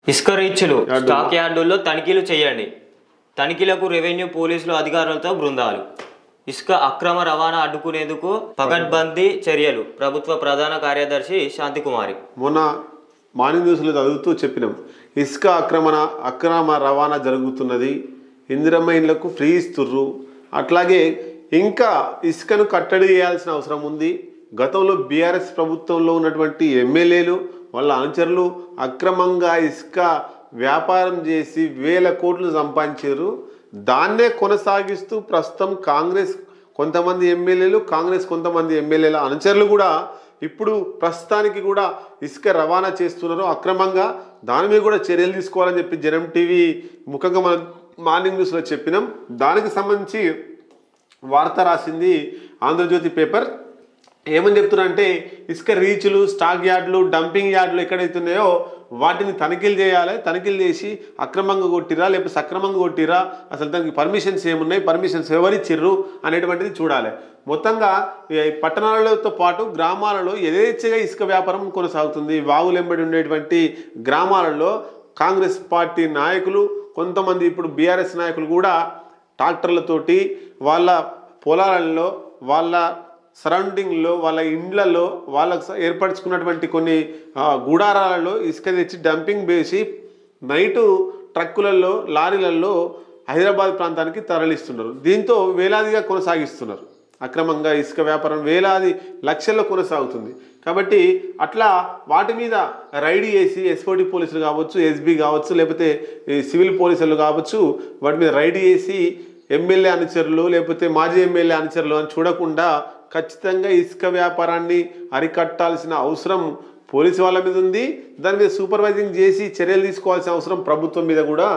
ఇసుక రీచ్లు స్టాక్ యార్డుల్లో తనిఖీలు చేయండి. తనిఖీలకు రెవెన్యూ పోలీసులు అధికారులతో బృందాలు. ఇసుక అక్రమ రవాణా అడ్డుకునేందుకు పకడ్బందీ చర్యలు. ప్రభుత్వ ప్రధాన కార్యదర్శి శాంతికుమారి. మొన్న మార్నింగ్ న్యూస్లో చదువుతూ చెప్పినాం, ఇసుక అక్రమ రవాణా జరుగుతున్నది, ఇందిరమ్మ ఇండ్లకు ఫ్రీ ఇస్తుర్రు, అట్లాగే ఇంకా ఇసుకను కట్టడి చేయాల్సిన అవసరం ఉంది. గతంలో బీఆర్ఎస్ ప్రభుత్వంలో ఉన్నటువంటి ఎమ్మెల్యేలు వాళ్ళ అనుచరులు అక్రమంగా ఇసుక వ్యాపారం చేసి వేల కోట్లు సంపాదించారు. దాన్నే కొనసాగిస్తూ ప్రస్తుతం కాంగ్రెస్ కొంతమంది ఎమ్మెల్యేల అనుచరులు కూడా ఇప్పుడు ప్రస్తుతానికి కూడా ఇసుక రవాణా చేస్తున్నారు అక్రమంగా. దాని మీద కూడా చర్యలు తీసుకోవాలని చెప్పి జనం టీవీ ముఖంగా మనం మార్నింగ్ న్యూస్లో చెప్పినాం. దానికి సంబంధించి వార్త రాసింది ఆంధ్రజ్యోతి పేపర్. ఏమని చెప్తున్నారంటే, ఇసుక రీచ్లు, స్టాక్ యార్డులు, డంపింగ్ యార్డులు ఎక్కడైతున్నాయో వాటిని తనిఖీలు చేయాలి. తనిఖీలు చేసి అక్రమంగా కొట్టిరా లేకపోతే సక్రమంగా కొట్టిరా, అసలు దానికి పర్మిషన్స్ ఏమున్నాయి, పర్మిషన్స్ ఎవరిచ్చిర్రు అనేటువంటిది చూడాలి. మొత్తంగా పట్టణాలతో పాటు గ్రామాలలో యథేచ్ఛగా ఇసుక వ్యాపారం కొనసాగుతుంది. వాగులెంబడి ఉండేటువంటి గ్రామాలలో కాంగ్రెస్ పార్టీ నాయకులు, కొంతమంది ఇప్పుడు బీఆర్ఎస్ నాయకులు కూడా ట్రాక్టర్లతోటి వాళ్ళ పొలాలలో, వాళ్ళ సరౌండింగ్లో, వాళ్ళ ఇండ్లలో, వాళ్ళకు ఏర్పరచుకున్నటువంటి కొన్ని గుడారాలలో ఇసుక తెచ్చి డంపింగ్ వేసి నైటు ట్రక్కులలో, లారీలలో హైదరాబాద్ ప్రాంతానికి తరలిస్తున్నారు. దీంతో వేలాదిగా కొనసాగిస్తున్నారు. అక్రమంగా ఇసుక వ్యాపారం వేలాది లక్షల్లో కొనసాగుతుంది. కాబట్టి అట్లా వాటి మీద రైడ్ చేసి ఎస్ఓటి పోలీసులు కావచ్చు, ఎస్బీ కావచ్చు, లేకపోతే సివిల్ పోలీసులు కావచ్చు, వాటి మీద రైడ్ చేసి ఎమ్మెల్యే అనుచరులు లేకపోతే మాజీ ఎమ్మెల్యే అనుచరులు అని చూడకుండా ఖచ్చితంగా ఇసుక వ్యాపారాన్ని అరికట్టాల్సిన అవసరం పోలీసు వాళ్ళ మీద ఉంది. దాని మీద సూపర్వైజింగ్ చేసి చర్యలు తీసుకోవాల్సిన అవసరం ప్రభుత్వం మీద కూడా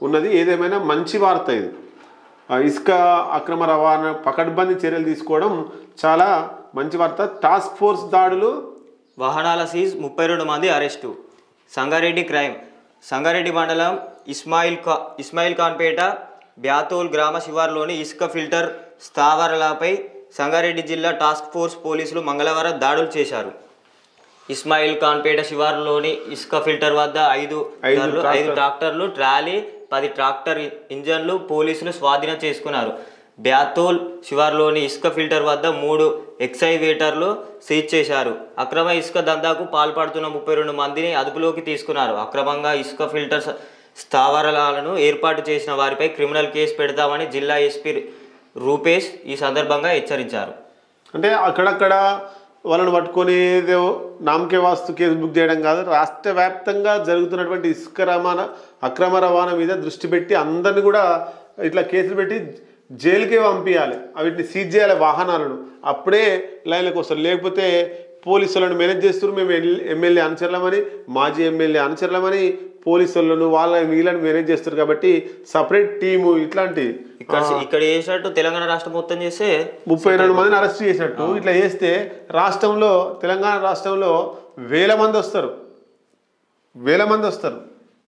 ఉన్నది. ఏదేమైనా మంచి వార్త ఇది. ఇసుక అక్రమ రవాణా పకడ్బందీ చర్యలు తీసుకోవడం చాలా మంచి వార్త. టాస్క్ ఫోర్స్ దాడులు, వాహనాల సీజ్, 32 మంది అరెస్టు. సంగారెడ్డి క్రైమ్. సంగారెడ్డి మండలం ఇస్మాయిల్ ఖాన్పేట బ్యాతోల్ గ్రామ శివారులోని ఇసుక ఫిల్టర్ స్థావరాలపై సంగారెడ్డి జిల్లా టాస్క్ ఫోర్స్ పోలీసులు మంగళవారం దాడులు చేశారు. ఇస్మాయిల్ ఖాన్పేట శివారులోని ఇసుక ఫిల్టర్ వద్ద 5 ట్రాక్టర్లు, ట్రాలీ, 10 ట్రాక్టర్ ఇంజన్లు పోలీసులు స్వాధీనం చేసుకున్నారు. బ్యాతోల్ శివారులోని ఇసుక ఫిల్టర్ వద్ద 3 ఎక్సైవేటర్లు సీజ్ చేశారు. అక్రమ ఇసుక దందాకు పాల్పడుతున్న 32 మందిని అదుపులోకి తీసుకున్నారు. అక్రమంగా ఇసుక ఫిల్టర్ స్థావరాలను ఏర్పాటు చేసిన వారిపై క్రిమినల్ కేసు పెడతామని జిల్లా ఎస్పీ రూపేష్ ఈ సందర్భంగా హెచ్చరించారు. అంటే అక్కడక్కడ వాళ్ళని పట్టుకొని ఏదో నామకే వాస్తు కేసు బుక్ చేయడం కాదు, రాష్ట్ర వ్యాప్తంగా జరుగుతున్నటువంటి ఇసుక అక్రమ రవాణా మీద దృష్టి పెట్టి అందరిని కూడా ఇట్లా కేసులు పెట్టి జైలుకే పంపించాలి. వీటిని సీజ్ చేయాలి వాహనాలను. అప్పుడే లైన్లకు వస్తారు. లేకపోతే పోలీసులను మేనేజ్ చేస్తున్నారు. మేము ఎమ్మెల్యే అనుచరులమని, మాజీ ఎమ్మెల్యే అనుచరులమని పోలీసులను వీళ్ళని మేనేజ్ చేస్తారు. కాబట్టి సపరేట్ టీము ఇట్లాంటి ఇక్కడ చేసినట్టు తెలంగాణ రాష్ట్రం మొత్తం చేస్తే 32 మందిని అరెస్ట్ చేసినట్టు ఇట్లా చేస్తే తెలంగాణ రాష్ట్రంలో వేల మంది వస్తారు.